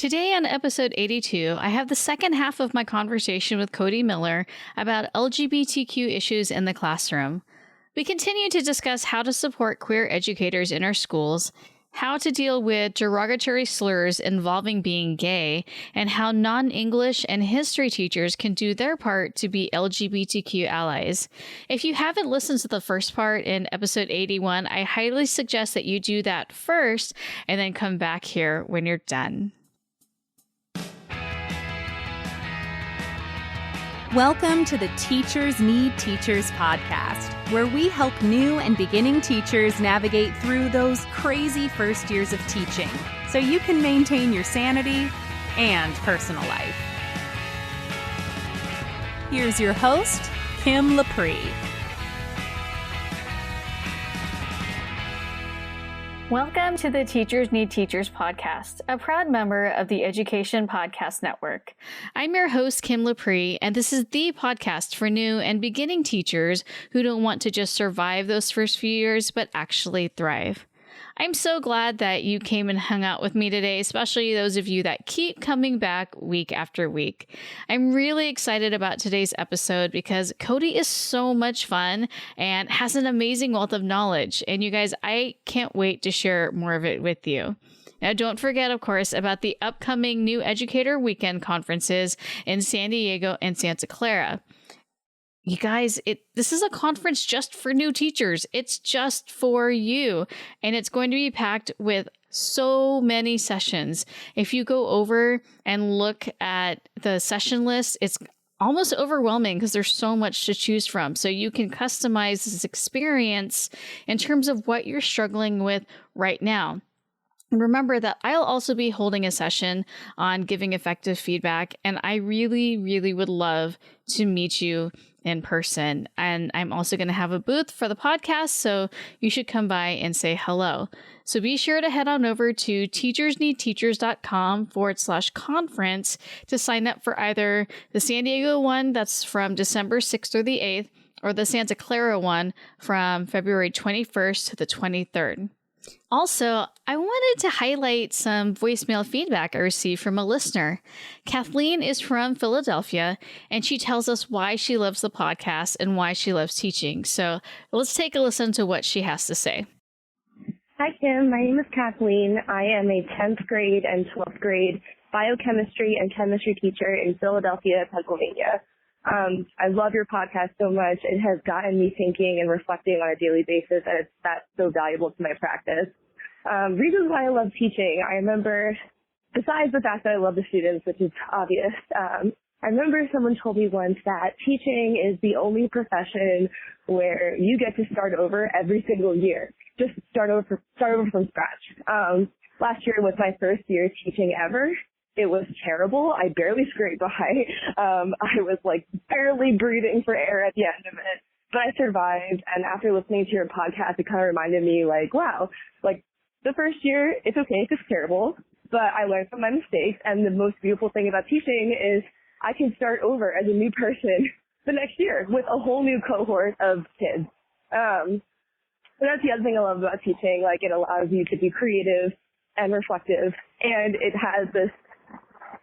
Today on episode 82, I have the second half of my conversation with Cody Miller about LGBTQ issues in the classroom. We continue to discuss how to support queer educators in our schools, how to deal with derogatory slurs involving being gay, and how non-English and history teachers can do their part to be LGBTQ allies. If you haven't listened to the first part in episode 81, I highly suggest that you do that first and then come back here when you're done. Welcome to the Teachers Need Teachers podcast, where we help new and beginning teachers navigate through those crazy first years of teaching so you can maintain your sanity and personal life. Here's your host, Kim Lapre. Welcome to the Teachers Need Teachers podcast, a proud member of the Education Podcast Network. I'm your host, Kim Lapre, and this is the podcast for new and beginning teachers who don't want to just survive those first few years, but actually thrive. I'm so glad that you came and hung out with me today, especially those of you that keep coming back week after week. I'm really excited about today's episode because Cody is so much fun and has an amazing wealth of knowledge. And you guys, I can't wait to share more of it with you. Now, don't forget, of course, about the upcoming New Educator Weekend conferences in San Diego and Santa Clara. You guys, this is a conference just for new teachers. It's just for you. And it's going to be packed with so many sessions. If you go over and look at the session list, it's almost overwhelming because there's so much to choose from. So you can customize this experience in terms of what you're struggling with right now. Remember that I'll also be holding a session on giving effective feedback, and I really, really would love to meet you in person. And I'm also going to have a booth for the podcast, so you should come by and say hello. So be sure to head on over to teachersneedteachers.com/conference to sign up for either the San Diego one that's from December 6th through the 8th, or the Santa Clara one from February 21st to the 23rd. Also, I wanted to highlight some voicemail feedback I received from a listener. Kathleen is from Philadelphia, and she tells us why she loves the podcast and why she loves teaching. So let's take a listen to what she has to say. Hi, Kim. My name is Kathleen. I am a 10th grade and 12th grade biochemistry and chemistry teacher in Philadelphia, Pennsylvania. I love your podcast so much. It has gotten me thinking and reflecting on a daily basis, and that's so valuable to my practice. Reasons why I love teaching. I remember, besides the fact that I love the students, which is obvious, I remember someone told me once that teaching is the only profession where you get to start over every single year. Just start over from scratch. Last year was my first year teaching ever. It was terrible. I barely scraped by. I was barely breathing for air at the end of it, but I survived. And after listening to your podcast, it kind of reminded me wow, the first year, it's okay if it's terrible, but I learned from my mistakes. And the most beautiful thing about teaching is I can start over as a new person the next year with a whole new cohort of kids. So that's the other thing I love about teaching. It allows you to be creative and reflective, and it has this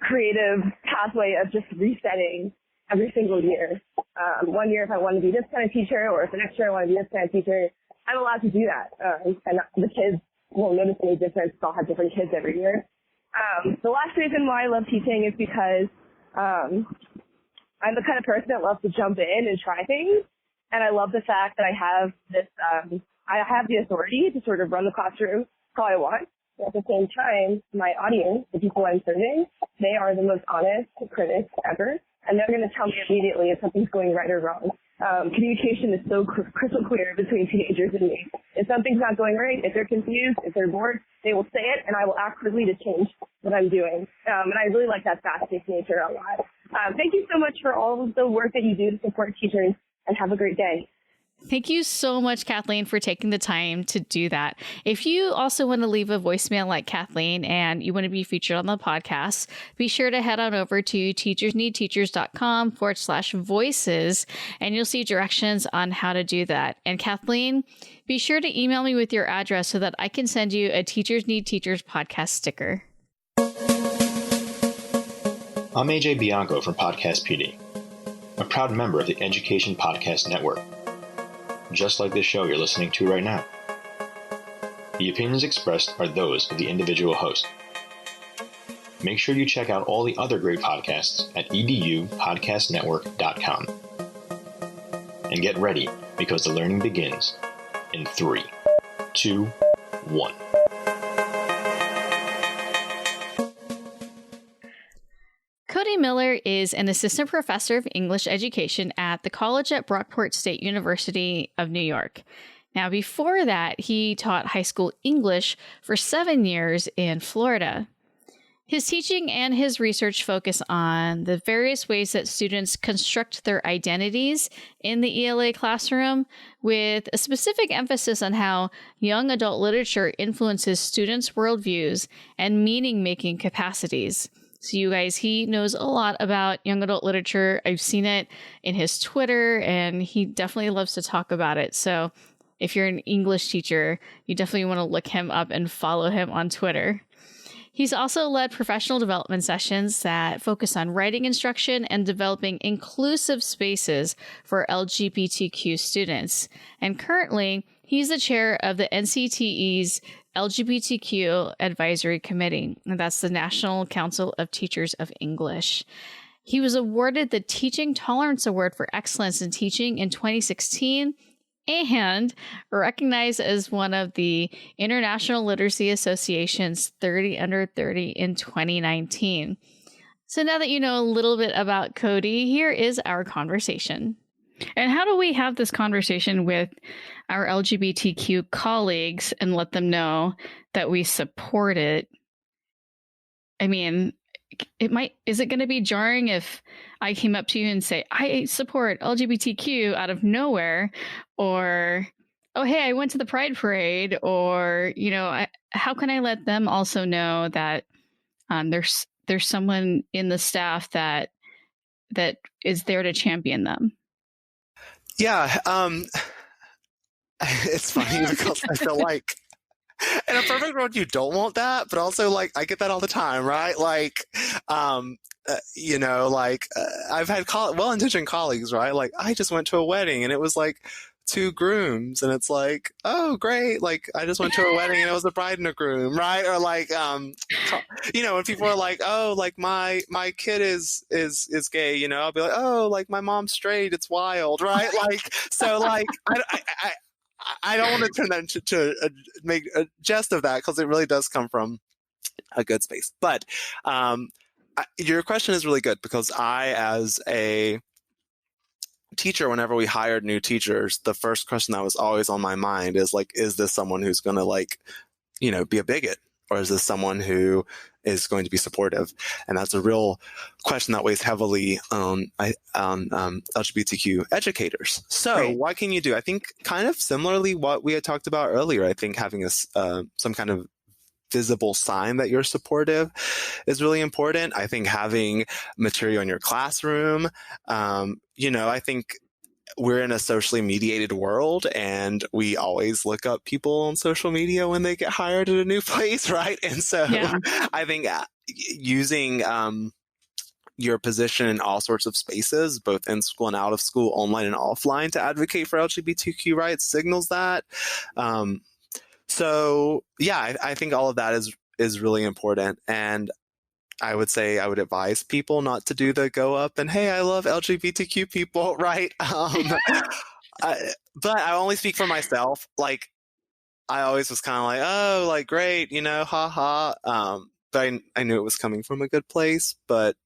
creative pathway of just resetting every single year. One year if I want to be this kind of teacher, or if the next year I want to be this kind of teacher, I'm allowed to do that. And the kids won't notice any difference. I'll have different kids every year. The last reason why I love teaching is because I'm the kind of person that loves to jump in and try things. And I love the fact that I have this, I have the authority to sort of run the classroom how I want. At the same time, my audience, the people I'm serving, they are the most honest critics ever, and they're going to tell me immediately if something's going right or wrong. Communication is so crystal clear between teenagers and me. If something's not going right, if they're confused, if they're bored, they will say it, and I will act quickly to change what I'm doing. And I really like that fast-paced nature a lot. Thank you so much for all of the work that you do to support teachers, and have a great day. Thank you so much, Kathleen, for taking the time to do that. If you also want to leave a voicemail like Kathleen and you want to be featured on the podcast, be sure to head on over to teachersneedteachers.com/voices, and you'll see directions on how to do that. And Kathleen, be sure to email me with your address so that I can send you a Teachers Need Teachers podcast sticker. I'm AJ Bianco from Podcast PD, a proud member of the Education Podcast Network, just like this show you're listening to right now. The opinions expressed are those of the individual host. Make sure you check out all the other great podcasts at edupodcastnetwork.com. And get ready, because the learning begins in 3, 2, 1. Cody Miller is an assistant professor of English education at the college at Brockport State University of New York. Now, before that, he taught high school English for 7 years in Florida. His teaching and his research focus on the various ways that students construct their identities in the ELA classroom, with a specific emphasis on how young adult literature influences students' worldviews and meaning-making capacities. So you guys, he knows a lot about young adult literature. I've seen it in his Twitter, and he definitely loves to talk about it. So if you're an English teacher, you definitely want to look him up and follow him on Twitter. He's also led professional development sessions that focus on writing instruction and developing inclusive spaces for LGBTQ students. And currently, he's the chair of the NCTE's LGBTQ Advisory Committee, and that's the National Council of Teachers of English. He was awarded the Teaching Tolerance Award for Excellence in Teaching in 2016 and recognized as one of the International Literacy Association's 30 Under 30 in 2019. So now that you know a little bit about Cody, here is our conversation. And how do we have this conversation with our LGBTQ colleagues and let them know that we support it? I mean, is it going to be jarring if I came up to you and say, I support LGBTQ out of nowhere, or, oh, hey, I went to the Pride Parade, or, how can I let them also know that there's someone in the staff that is there to champion them? Yeah, it's funny because I feel like in a perfect world you don't want that, but also I get that all the time, right? I've had well-intentioned colleagues, right? I just went to a wedding and it was 2 grooms, and it's oh great, I just went to a wedding and it was a bride and a groom, right? Or when people are oh, my kid is gay, I'll be oh, my mom's straight, it's wild, right? I don't want to turn that into make a jest of that, because it really does come from a good space. But your question is really good, because I, as a teacher, whenever we hired new teachers, the first question that was always on my mind is is this someone who's going to be a bigot, or is this someone who is going to be supportive? And that's a real question that weighs heavily on LGBTQ educators. So right. What can you do? I think kind of similarly what we had talked about earlier. I think having some kind of visible sign that you're supportive is really important. I think having material in your classroom, I think we're in a socially mediated world, and we always look up people on social media when they get hired at a new place, right? And so yeah. I think using your position in all sorts of spaces, both in school and out of school, online and offline, to advocate for LGBTQ rights signals that. So yeah, I think all of that is really important. And I would say I would advise people not to do the go up and, hey, I love LGBTQ people, right? But I only speak for myself. I always was kind of great, haha. But I knew it was coming from a good place, but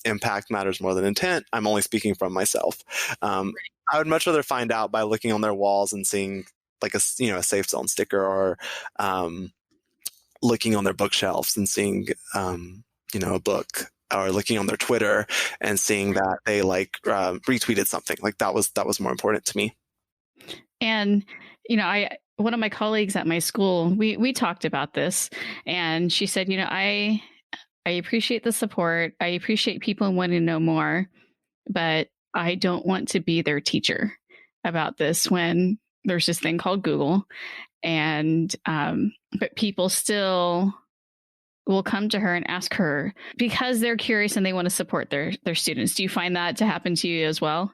impact matters more than intent. I'm only speaking from myself. I would much rather find out by looking on their walls and seeing a safe zone sticker, or looking on their bookshelves and seeing a book, or looking on their Twitter and seeing that they retweeted something. That was more important to me. And one of my colleagues at my school, we talked about this, and she said, I appreciate the support. I appreciate people wanting to know more, but I don't want to be their teacher about this when there's this thing called Google, and but people still will come to her and ask her because they're curious and they want to support their students. Do you find that to happen to you as well?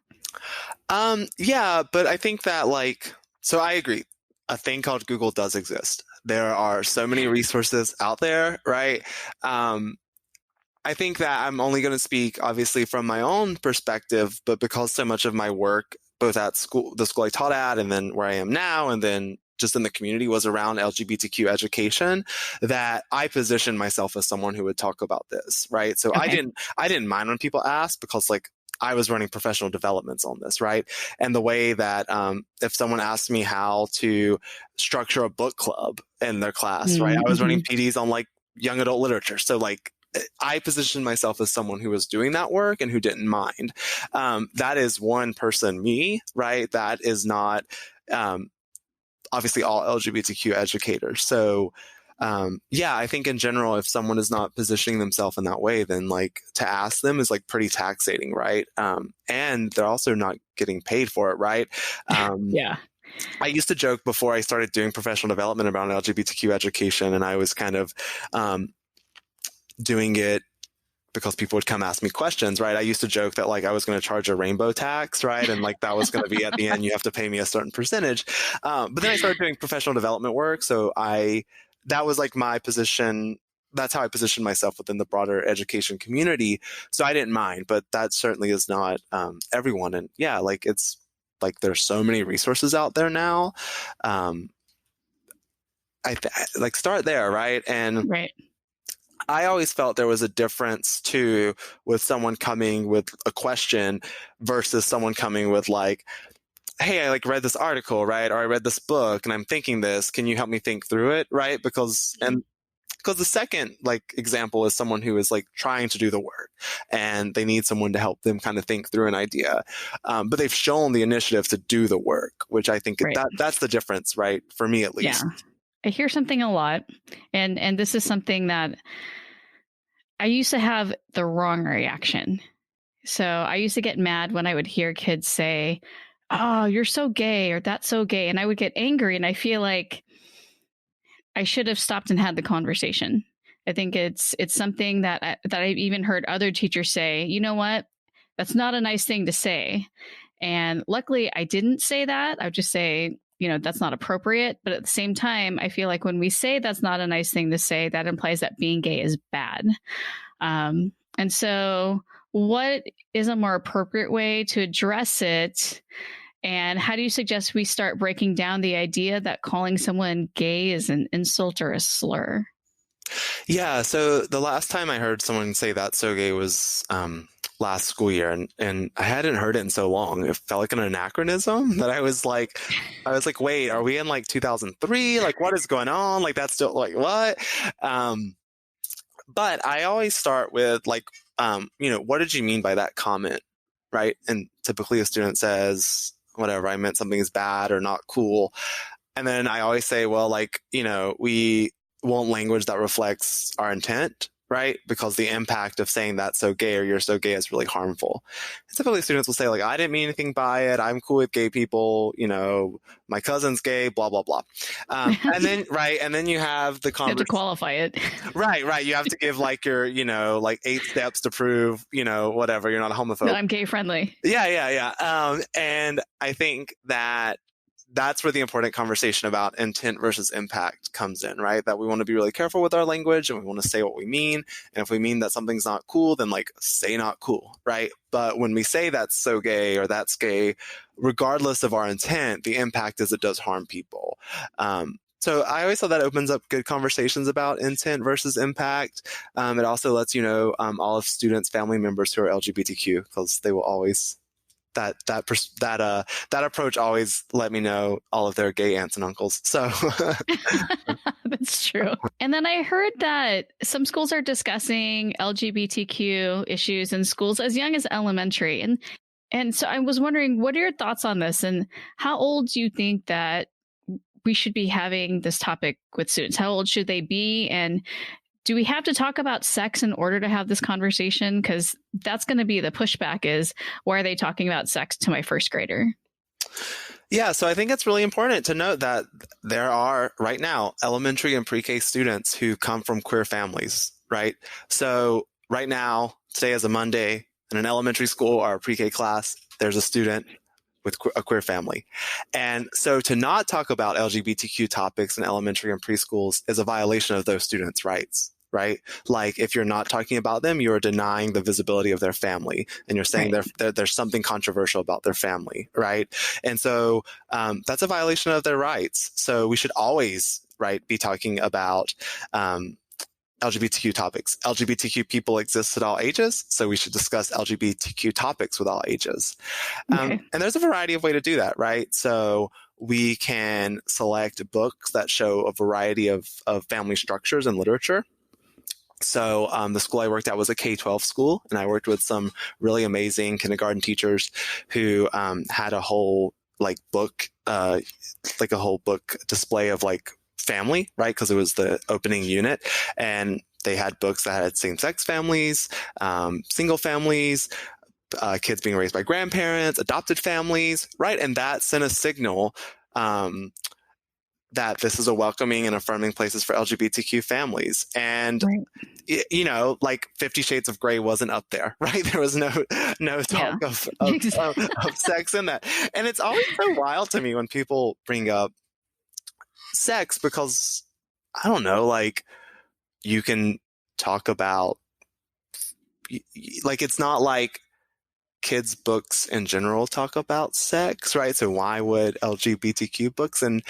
Yeah, but I think that so I agree. A thing called Google does exist. There are so many resources out there, right? I think that I'm only going to speak obviously from my own perspective, but because so much of my work, both at school, the school I taught at, and then where I am now, and then just in the community was around LGBTQ education, that I positioned myself as someone who would talk about this, right? So Okay. I didn't mind when people asked because I was running professional developments on this, right? And the way that if someone asked me how to structure a book club in their class, right? I was running PDs on young adult literature. So I positioned myself as someone who was doing that work and who didn't mind. That is one person, me, right? That is not obviously all LGBTQ educators. So yeah, I think in general, if someone is not positioning themselves in that way, then to ask them is pretty taxating, right? And they're also not getting paid for it, right? Yeah. I used to joke before I started doing professional development around LGBTQ education, and I was kind of doing it because people would come ask me questions, right? I used to joke that I was going to charge a rainbow tax, right? And that was going to be at the end, you have to pay me a certain percentage. But then I started doing professional development work. So that was my position. That's how I positioned myself within the broader education community. So I didn't mind, but that certainly is not everyone. And yeah, it's there's so many resources out there now. Start there, right? And right. I always felt there was a difference too with someone coming with a question versus someone coming with hey, I read this article, right? Or I read this book and I'm thinking this, can you help me think through it? Right? Because the second example is someone who is trying to do the work and they need someone to help them kind of think through an idea. But they've shown the initiative to do the work, which I think right. that's the difference, right? For me, at least. Yeah. I hear something a lot, and this is something that I used to have the wrong reaction. So I used to get mad when I would hear kids say, "Oh, you're so gay," or "That's so gay," and I would get angry, and I feel like I should have stopped and had the conversation. I think it's something that I've even heard other teachers say, you know what, that's not a nice thing to say. And luckily I didn't say that. I would just say, that's not appropriate. But at the same time, I feel like when we say that's not a nice thing to say, that implies that being gay is bad. And so what is a more appropriate way to address it? And how do you suggest we start breaking down the idea that calling someone gay is an insult or a slur? Yeah. So the last time I heard someone say that so gay was last school year, and I hadn't heard it in so long. It felt like an anachronism that I was like, wait, are we in 2003? What is going on? That's still what? But I always start with what did you mean by that comment? Right. And typically a student says, whatever, I meant something is bad or not cool. And then I always say, well, we want language that reflects our intent, right? Because the impact of saying that's so gay or you're so gay is really harmful. And typically students will say I didn't mean anything by it. I'm cool with gay people. My cousin's gay, blah, blah, blah. And then, right. And then you have the conversation. You have to qualify it. Right. You have to give your, 8 steps to prove, whatever, you're not a homophobe. No, I'm gay friendly. Yeah. And I think that's where the important conversation about intent versus impact comes in, right? That we want to be really careful with our language and we want to say what we mean. And if we mean that something's not cool, then say not cool, right? But when we say that's so gay or that's gay, regardless of our intent, the impact is it does harm people. So I always thought that opens up good conversations about intent versus impact. It also lets all of students, family members who are LGBTQ, because they will always that approach always let me know all of their gay aunts and uncles. So that's true. And then I heard that some schools are discussing LGBTQ issues in schools as young as elementary. And so I was wondering, what are your thoughts on this? And how old do you think that we should be having this topic with students? How old should they be? And do we have to talk about sex in order to have this conversation? Because that's going to be the pushback is, why are they talking about sex to my first grader? Yeah, so I think it's really important to note that there are right now elementary and pre-K students who come from queer families, right? So right now, today is a Monday, in an elementary school or a pre-K class, there's a student with a queer family. And so to not talk about LGBTQ topics in elementary and preschools is a violation of those students' rights, right? Like if you're not talking about them, you're denying the visibility of their family, and you're saying there's something controversial about their family, right? And so that's a violation of their rights. So we should always, right, be talking about LGBTQ topics. LGBTQ people exist at all ages, so we should discuss LGBTQ topics with all ages. And there's a variety of ways to do that, right? So we can select books that show a variety of family structures and literature. So the school I worked at was a K-12 school, and I worked with some really amazing kindergarten teachers who had a whole book display of family, right? Because it was the opening unit, and they had books that had same-sex families, single families, kids being raised by grandparents, adopted families, right? And that sent a signal that this is a welcoming and affirming places for LGBTQ families. And, 50 Shades of Grey wasn't up there, right? There was no talk of sex in that. And it's always so wild to me when people bring up sex, because I don't know, you can talk about, it's not like kids' books in general talk about sex, right? So why would LGBTQ books? And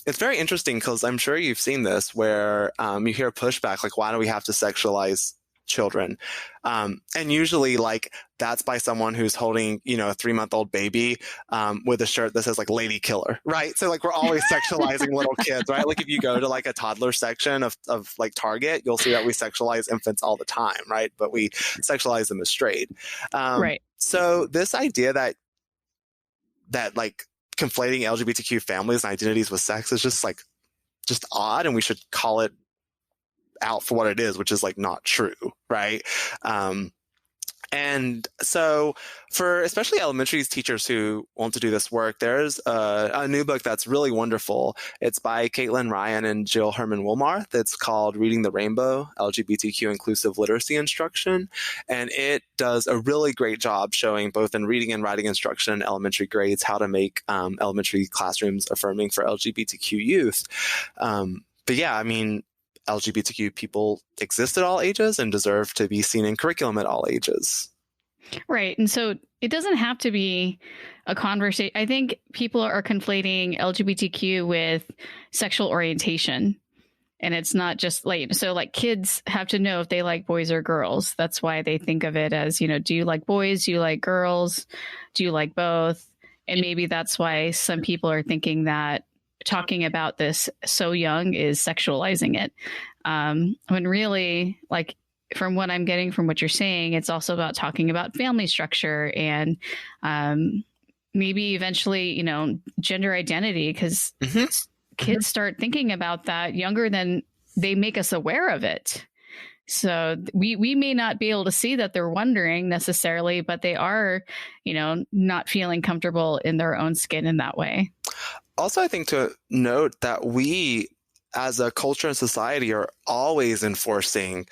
it's very interesting because I'm sure you've seen this where you hear pushback, why do we have to sexualize children? And usually that's by someone who's holding, a 3-month-old baby with a shirt that says lady killer, right? So we're always sexualizing little kids, right? If you go to a toddler section of Target, you'll see that we sexualize infants all the time, right? But we sexualize them as straight. Right. So this idea that conflating LGBTQ families and identities with sex is just odd, and we should call it out for what it is, which is not true, right? And so for especially elementary teachers who want to do this work, there's a new book that's really wonderful. It's by Caitlin Ryan and Jill Herman Wilmarth. It's called Reading the Rainbow, LGBTQ Inclusive Literacy Instruction. And it does a really great job showing both in reading and writing instruction in elementary grades how to make elementary classrooms affirming for LGBTQ youth. But yeah, LGBTQ people exist at all ages and deserve to be seen in curriculum at all ages. Right. And so it doesn't have to be a conversation. I think people are conflating LGBTQ with sexual orientation. And it's not just kids have to know if they like boys or girls. That's why they think of it as, do you like boys? Do you like girls? Do you like both? And maybe that's why some people are thinking that talking about this so young is sexualizing it. When really, from what I'm getting from what you're saying, it's also about talking about family structure and maybe eventually, gender identity, because kids start thinking about that younger than they make us aware of it. So we may not be able to see that they're wondering necessarily, but they are, not feeling comfortable in their own skin in that way. Also, I think to note that we, as a culture and society, are always enforcing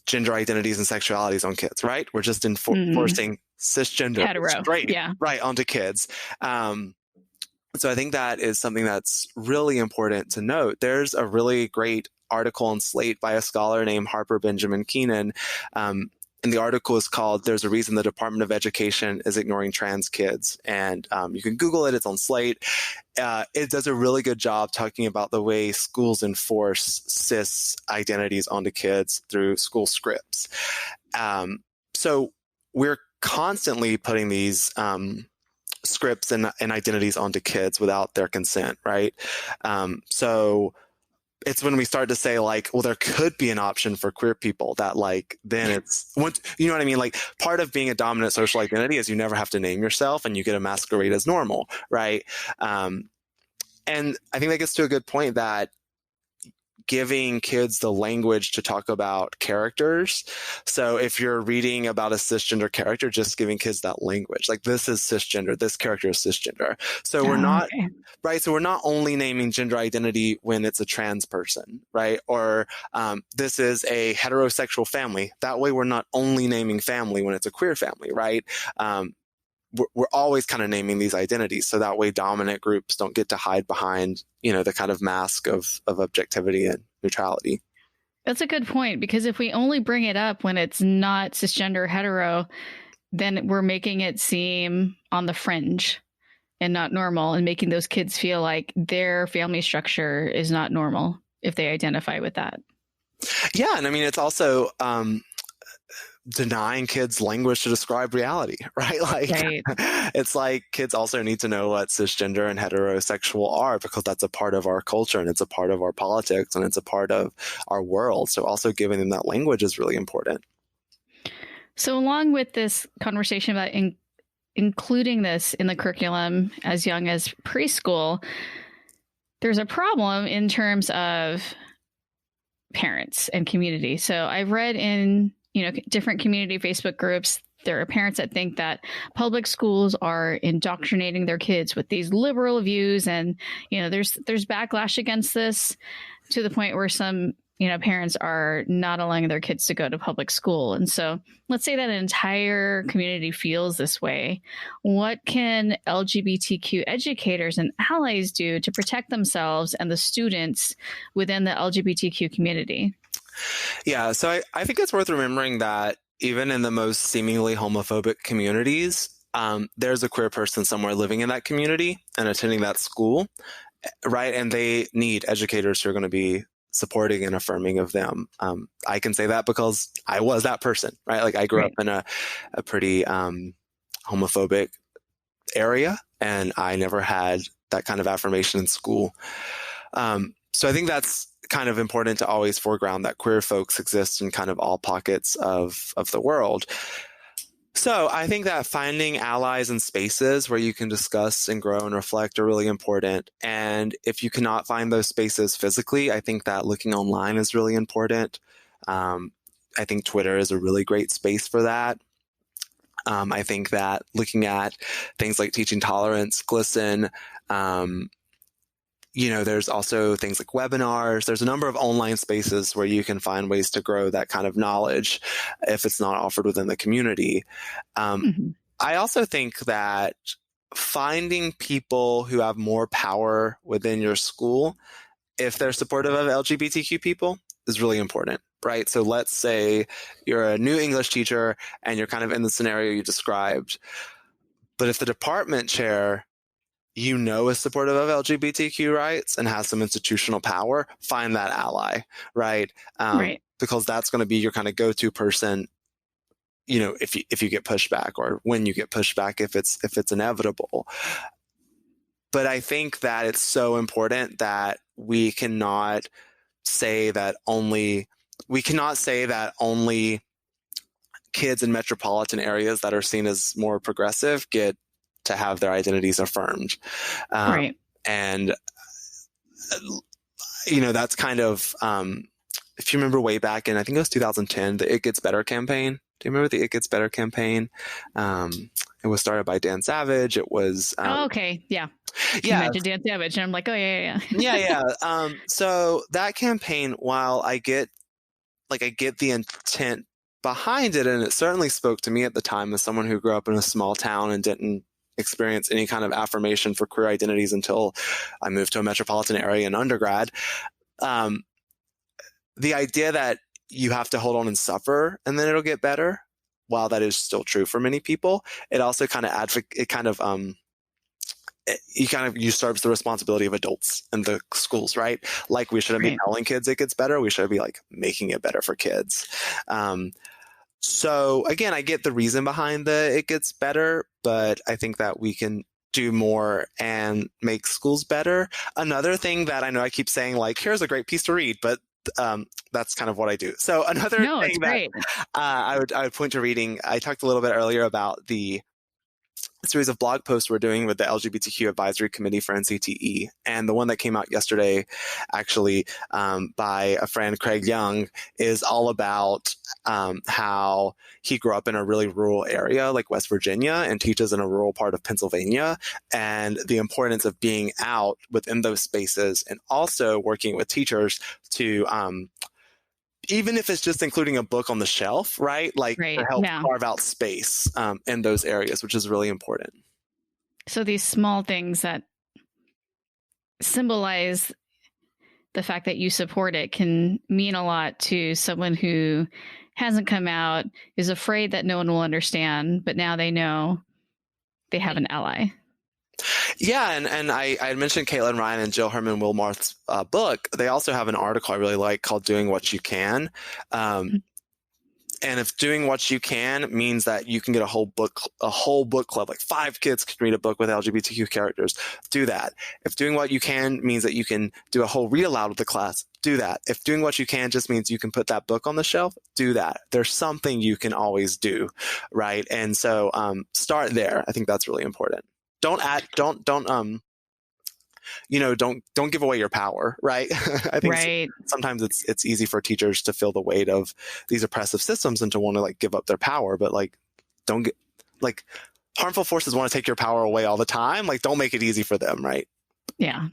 gender identities and sexualities on kids, right? We're just enforcing cisgender, hetero, straight, right, onto kids. So I think that is something that's really important to note. There's a really great article in Slate by a scholar named Harper Benjamin Keenan. And the article is called "There's a Reason the Department of Education is Ignoring Trans Kids." And you can Google it. It's on Slate. It does a really good job talking about the way schools enforce cis identities onto kids through school scripts. So we're constantly putting these scripts and identities onto kids without their consent, right? So it's when we start to say well, there could be an option for queer people that then it's, you know what I mean? Part of being a dominant social identity is you never have to name yourself and you get to masquerade as normal, right? And I think that gets to a good point that giving kids the language to talk about characters. So if you're reading about a cisgender character, just giving kids that language, like this is cisgender, this character is cisgender. So we're not, right? So we're not only naming gender identity when it's a trans person, right? Or this is a heterosexual family. That way we're not only naming family when it's a queer family, right? We're always kind of naming these identities. So that way dominant groups don't get to hide behind, the kind of mask of objectivity and neutrality. That's a good point, because if we only bring it up when it's not cisgender hetero, then we're making it seem on the fringe and not normal, and making those kids feel like their family structure is not normal if they identify with that. Yeah. And I mean, it's also, denying kids language to describe reality, right? Like, It's like kids also need to know what cisgender and heterosexual are, because that's a part of our culture and it's a part of our politics and it's a part of our world. So also giving them that language is really important. So along with this conversation about including this in the curriculum as young as preschool, there's a problem in terms of parents and community. So I've read in different community Facebook groups, there are parents that think that public schools are indoctrinating their kids with these liberal views. And, there's backlash against this to the point where some, parents are not allowing their kids to go to public school. And so let's say that an entire community feels this way. What can LGBTQ educators and allies do to protect themselves and the students within the LGBTQ community? Yeah, so I think it's worth remembering that even in the most seemingly homophobic communities, there's a queer person somewhere living in that community and attending that school, right? And they need educators who are going to be supporting and affirming of them. I can say that because I was that person, right? Like I grew up in a pretty homophobic area, and I never had that kind of affirmation in school. So I think that's kind of important to always foreground that queer folks exist in kind of all pockets of the world. So I think that finding allies and spaces where you can discuss and grow and reflect are really important. And if you cannot find those spaces physically, I think that looking online is really important. I think Twitter is a really great space for that. I think that looking at things like Teaching Tolerance, GLSEN, there's also things like webinars. There's a number of online spaces where you can find ways to grow that kind of knowledge if it's not offered within the community. I also think that finding people who have more power within your school, if they're supportive of LGBTQ people, is really important, right? So let's say you're a new English teacher and you're kind of in the scenario you described, but if the department chair is supportive of LGBTQ rights and has some institutional power, find that ally, right? Because that's going to be your kind of go-to person, if you get pushback, or when you get pushback, if it's inevitable. But I think that it's so important that we cannot say that only kids in metropolitan areas that are seen as more progressive get to have their identities affirmed. And, that's kind of, if you remember way back in, I think it was 2010, the It Gets Better campaign. Do you remember the It Gets Better campaign? It was started by Dan Savage. It was... Yeah. You mentioned Dan Savage, and I'm like, oh, yeah. So that campaign, while I get the intent behind it, and it certainly spoke to me at the time as someone who grew up in a small town and didn't experience any kind of affirmation for queer identities until I moved to a metropolitan area in undergrad. The idea that you have to hold on and suffer and then it'll get better, while that is still true for many people, it also kind of usurps the responsibility of adults in the schools, right? Like we shouldn't be telling kids it gets better. We should be like making it better for kids. So again, I get the reason behind the It Gets Better, but I think that we can do more and make schools better. Another thing that I know I keep saying, like, here's a great piece to read, but that's kind of what I do. So another thing that I would point to reading, I talked a little bit earlier about the series of blog posts we're doing with the LGBTQ Advisory Committee for NCTE. And the one that came out yesterday, actually, by a friend, Craig Young, is all about how he grew up in a really rural area like West Virginia and teaches in a rural part of Pennsylvania, and the importance of being out within those spaces and also working with teachers to even if it's just including a book on the shelf, right? Like to help carve out space in those areas, which is really important. So these small things that symbolize the fact that you support it can mean a lot to someone who hasn't come out, is afraid that no one will understand, but now they know they have an ally. Yeah, and I had mentioned Caitlin Ryan and Jill Herman Wilmarth's book. They also have an article I really like called Doing What You Can. And if doing what you can means that you can get a whole book club, like 5 kids can read a book with LGBTQ characters, do that. If doing what you can means that you can do a whole read aloud with the class, do that. If doing what you can just means you can put that book on the shelf, do that. There's something you can always do, right? And so start there. I think that's really important. Don't give away your power, right? I think sometimes it's easy for teachers to feel the weight of these oppressive systems and to want to like give up their power, but like don't get like harmful forces want to take your power away all the time. Like don't make it easy for them, right? Yeah.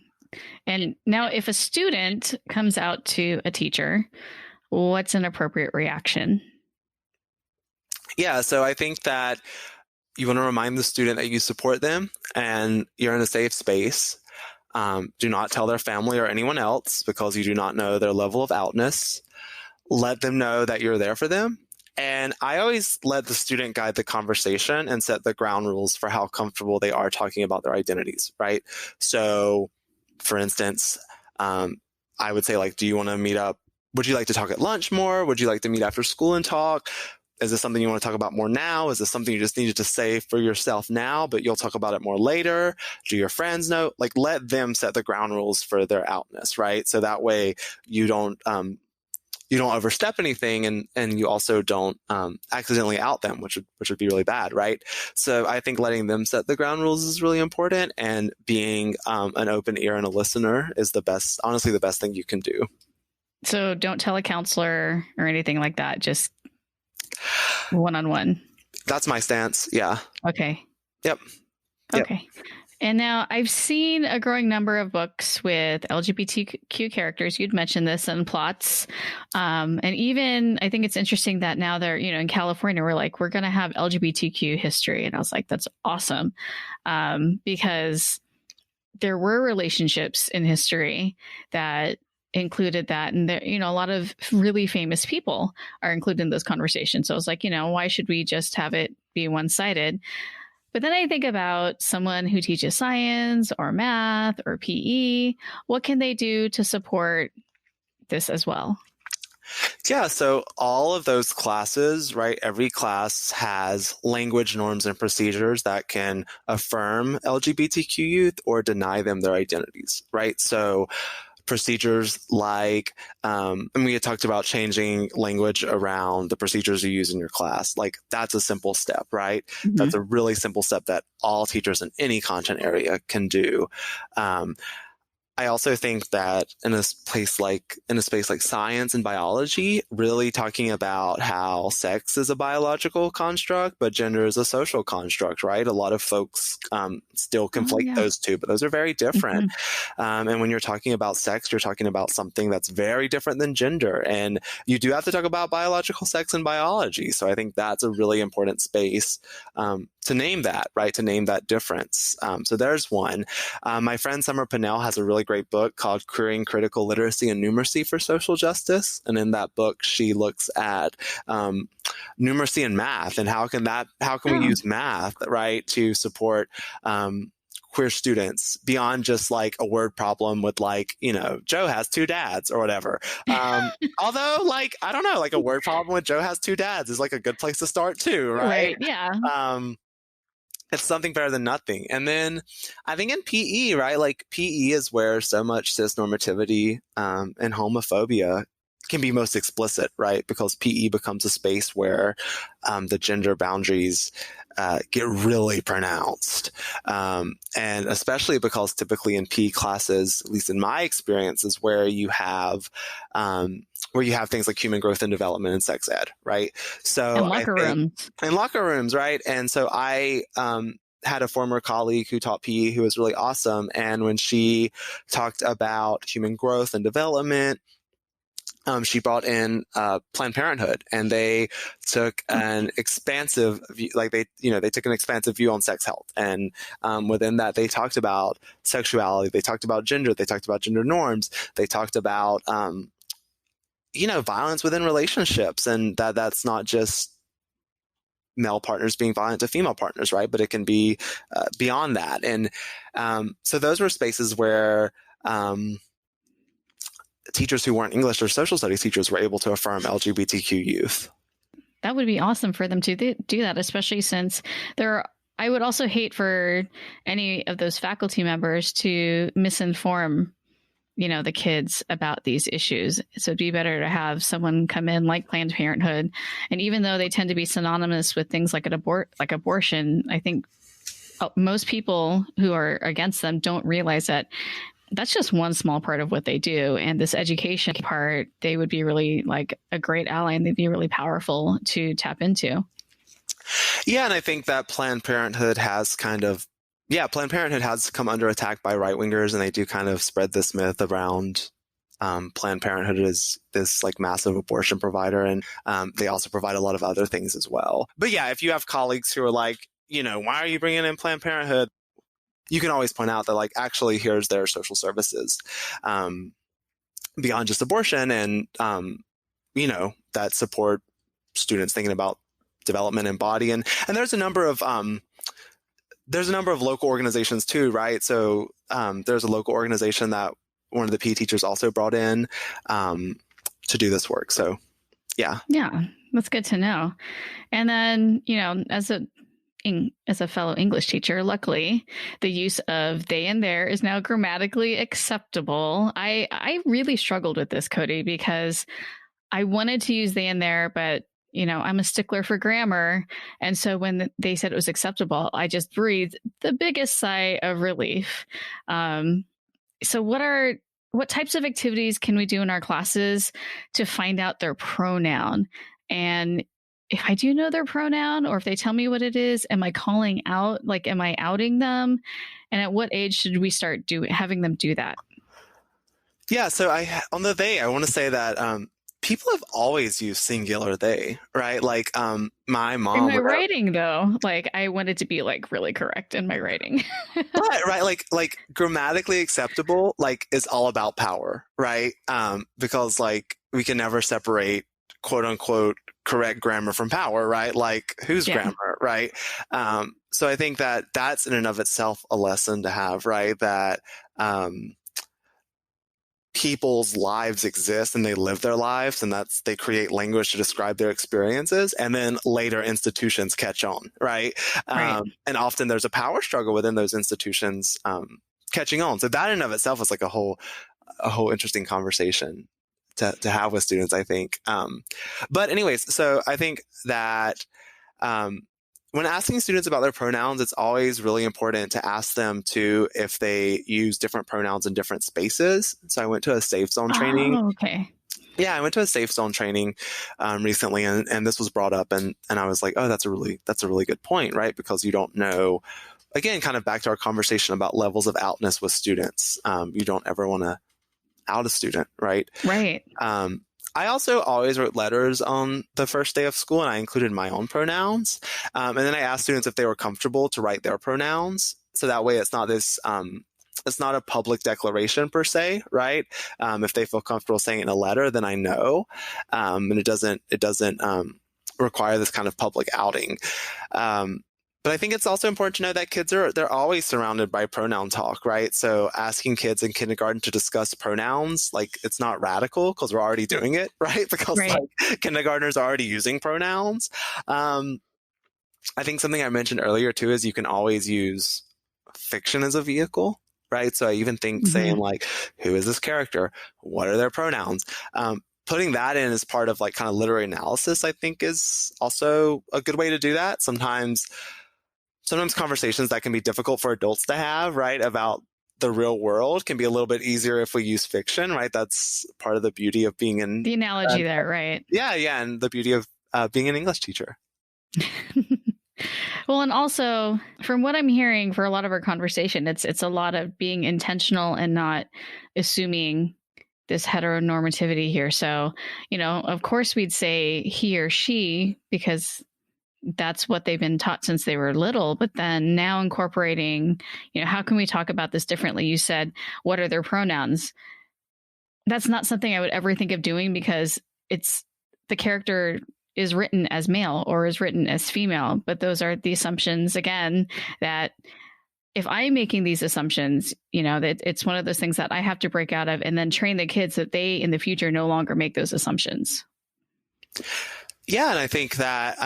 And now if a student comes out to a teacher, what's an appropriate reaction? Yeah, so I think that you want to remind the student that you support them and you're in a safe space. Do not tell their family or anyone else because you do not know their level of outness. Let them know that you're there for them. And I always let the student guide the conversation and set the ground rules for how comfortable they are talking about their identities, right? So, for instance, I would say, like, do you want to meet up? Would you like to talk at lunch more? Would you like to meet after school and talk? Is this something you want to talk about more now? Is this something you just needed to say for yourself now, but you'll talk about it more later? Do your friends know? Like, let them set the ground rules for their outness, right? So that way you don't overstep anything, and you also don't accidentally out them, which would be really bad, right? So I think letting them set the ground rules is really important, and being an open ear and a listener is honestly the best thing you can do. So don't tell a counselor or anything like that. Just one-on-one. That's my stance. Yeah. Okay. Yep. Okay. And now I've seen a growing number of books with LGBTQ characters. You'd mentioned this and plots. And even I think it's interesting that now they're, in California, we're going to have LGBTQ history. And I was like, that's awesome. Because there were relationships in history that included that. And there, a lot of really famous people are included in those conversations. So I was like, why should we just have it be one-sided? But then I think about someone who teaches science or math or PE. What can they do to support this as well? Yeah, so all of those classes, right? Every class has language, norms, and procedures that can affirm LGBTQ youth or deny them their identities, right? So procedures like, and we had talked about changing language around the procedures you use in your class. Like, that's a simple step, right? Mm-hmm. That's a really simple step that all teachers in any content area can do. I also think that in a space like science and biology, really talking about how sex is a biological construct, but gender is a social construct, right? A lot of folks still conflate those two, but those are very different. Mm-hmm. And when you're talking about sex, you're talking about something that's very different than gender. And you do have to talk about biological sex and biology. So I think that's a really important space to name that, right? To name that difference. So there's one. My friend Summer Pinnell has a really great book called Queering Critical Literacy and Numeracy for Social Justice. And in that book, she looks at numeracy and math and how can we use math, right, to support queer students beyond just like a word problem with Joe has 2 dads or whatever. Although I don't know, a word problem with Joe has 2 dads is a good place to start too, right? Yeah. It's something better than nothing. And then I think in PE, right, PE is where so much cisnormativity and homophobia can be most explicit, right? Because PE becomes a space where the gender boundaries get really pronounced. And especially because typically in PE classes, at least in my experience, is where you have things like human growth and development and sex ed, right? So And locker rooms. And locker rooms, right? And so I had a former colleague who taught PE who was really awesome. And when she talked about human growth and development, she brought in Planned Parenthood, and they took an expansive view, they took an expansive view on sex health. And within that, they talked about sexuality, they talked about gender, they talked about gender norms, they talked about, violence within relationships, and that's not just male partners being violent to female partners, right? But it can be beyond that. And so those were spaces where teachers who weren't English or social studies teachers were able to affirm LGBTQ youth. That would be awesome for them to do that, especially since I would also hate for any of those faculty members to misinform, the kids about these issues. So it'd be better to have someone come in like Planned Parenthood. And even though they tend to be synonymous with things like abortion, I think most people who are against them don't realize that that's just one small part of what they do. And this education part, they would be really like a great ally, and they'd be really powerful to tap into. Yeah. And I think that Planned Parenthood has come under attack by right wingers, and they do kind of spread this myth around Planned Parenthood is this like massive abortion provider. And they also provide a lot of other things as well. But yeah, if you have colleagues who are like, why are you bringing in Planned Parenthood? You can always point out that like, actually, here's their social services beyond just abortion, and, that support students thinking about development and body. And there's a number of local organizations too, right? So there's a local organization that one of the PE teachers also brought in to do this work. So yeah. Yeah, that's good to know. And then, as a fellow English teacher, luckily, the use of they and their is now grammatically acceptable. I really struggled with this, Cody, because I wanted to use they and their, but I'm a stickler for grammar. And so when they said it was acceptable, I just breathed the biggest sigh of relief. So what types of activities can we do in our classes to find out their pronoun? And if I do know their pronoun, or if they tell me what it is, am I calling out? Like, am I outing them? And at what age should we start having them do that? Yeah. So on the they, I want to say that people have always used singular they, right? Like my mom. In my writing, though, like I wanted to be like really correct in my writing. right. Like grammatically acceptable, like is all about power, right? Because like we can never separate quote unquote correct grammar from power, right? Like whose grammar, right? So I think that that's in and of itself a lesson to have, right? That people's lives exist and they live their lives, and they create language to describe their experiences, and then later institutions catch on, right? And often there's a power struggle within those institutions catching on. So that in and of itself is like a whole interesting conversation to have with students, I think. But anyways, so I think that when asking students about their pronouns, it's always really important to ask them if they use different pronouns in different spaces. So I went to a safe zone training. Oh, okay. Yeah, I went to a safe zone training recently, and this was brought up, and I was like, oh, that's a really good point, right? Because you don't know. Again, kind of back to our conversation about levels of outness with students. You don't ever want to out a student, right? Right. I also always wrote letters on the first day of school, and I included my own pronouns. And then I asked students if they were comfortable to write their pronouns. So that way it's not this, it's not a public declaration per se, right? If they feel comfortable saying it in a letter, then I know. And it doesn't require this kind of public outing. But I think it's also important to know that kids they're always surrounded by pronoun talk, right? So asking kids in kindergarten to discuss pronouns, like it's not radical because we're already doing it, right? Because like kindergartners are already using pronouns. I think something I mentioned earlier too is you can always use fiction as a vehicle, right? So I even think saying like, who is this character? What are their pronouns? Putting that in as part of like kind of literary analysis, I think is also a good way to do that. Sometimes sometimes conversations that can be difficult for adults to have, right, about the real world can be a little bit easier if we use fiction, right? That's part of the beauty of being in the analogy there, right? Yeah, and the beauty of being an English teacher. Well, and also from what I'm hearing for a lot of our conversation, it's a lot of being intentional and not assuming this heteronormativity here. So, of course we'd say he or she because that's what they've been taught since they were little, but then now incorporating, how can we talk about this differently? You said, what are their pronouns? That's not something I would ever think of doing because it's the character is written as male or is written as female, but those are the assumptions again that if I'm making these assumptions, that it's one of those things that I have to break out of and then train the kids that they in the future no longer make those assumptions. Yeah. And I think that,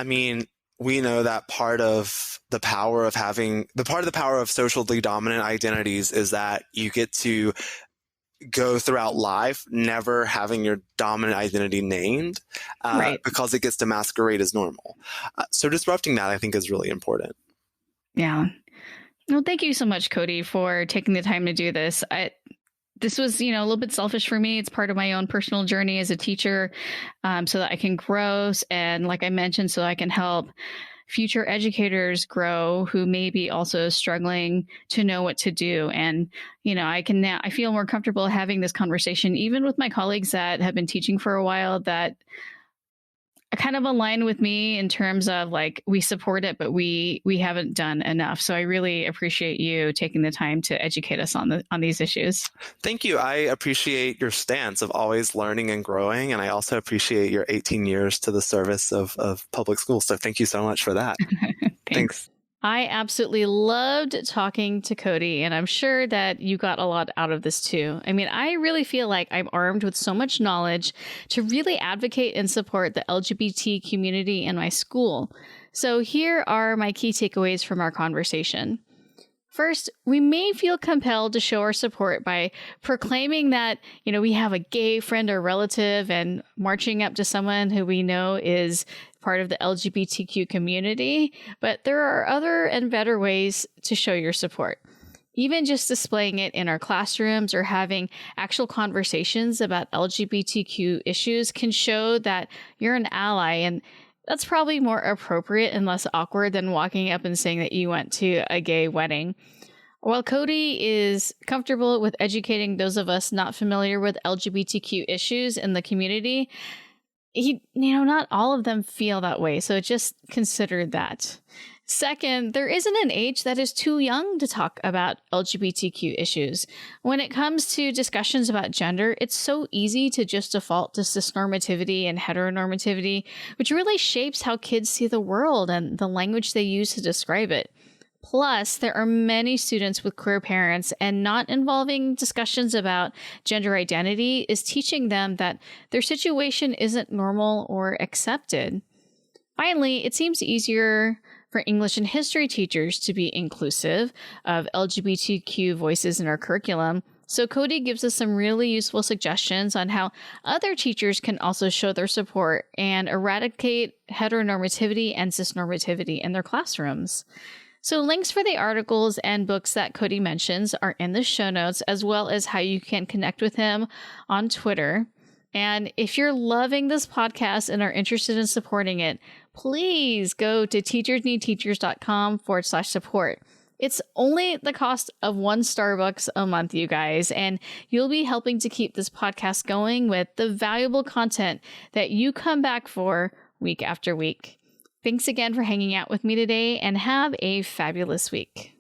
we know that part of the power of socially dominant identities is that you get to go throughout life never having your dominant identity named right. because it gets to masquerade as normal. So disrupting that, I think, is really important. Yeah. Well, thank you so much, Cody, for taking the time to do this. This was, a little bit selfish for me. It's part of my own personal journey as a teacher so that I can grow. And like I mentioned, so I can help future educators grow who may be also struggling to know what to do. And, I feel more comfortable having this conversation, even with my colleagues that have been teaching for a while that kind of align with me in terms of like, we support it, but we haven't done enough. So I really appreciate you taking the time to educate us on these issues. Thank you. I appreciate your stance of always learning and growing. And I also appreciate your 18 years to the service of public schools. So thank you so much for that. Thanks. I absolutely loved talking to Cody, and I'm sure that you got a lot out of this too. I really feel like I'm armed with so much knowledge to really advocate and support the LGBT community in my school. So here are my key takeaways from our conversation. First, we may feel compelled to show our support by proclaiming that, we have a gay friend or relative and marching up to someone who we know is part of the LGBTQ community, but there are other and better ways to show your support. Even just displaying it in our classrooms or having actual conversations about LGBTQ issues can show that you're an ally, and that's probably more appropriate and less awkward than walking up and saying that you went to a gay wedding. While Cody is comfortable with educating those of us not familiar with LGBTQ issues in the community, not all of them feel that way. So just consider that. Second, there isn't an age that is too young to talk about LGBTQ issues. When it comes to discussions about gender, it's so easy to just default to cisnormativity and heteronormativity, which really shapes how kids see the world and the language they use to describe it. Plus, there are many students with queer parents, and not involving discussions about gender identity is teaching them that their situation isn't normal or accepted. Finally, it seems easier for English and history teachers to be inclusive of LGBTQ voices in our curriculum. So Cody gives us some really useful suggestions on how other teachers can also show their support and eradicate heteronormativity and cisnormativity in their classrooms. So links for the articles and books that Cody mentions are in the show notes, as well as how you can connect with him on Twitter. And if you're loving this podcast and are interested in supporting it, please go to teachersneedteachers.com/support. It's only the cost of one Starbucks a month, you guys, and you'll be helping to keep this podcast going with the valuable content that you come back for week after week. Thanks again for hanging out with me today, and have a fabulous week.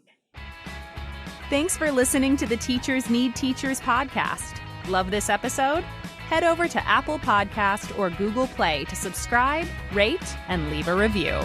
Thanks for listening to the Teachers Need Teachers podcast. Love this episode? Head over to Apple Podcast or Google Play to subscribe, rate, and leave a review.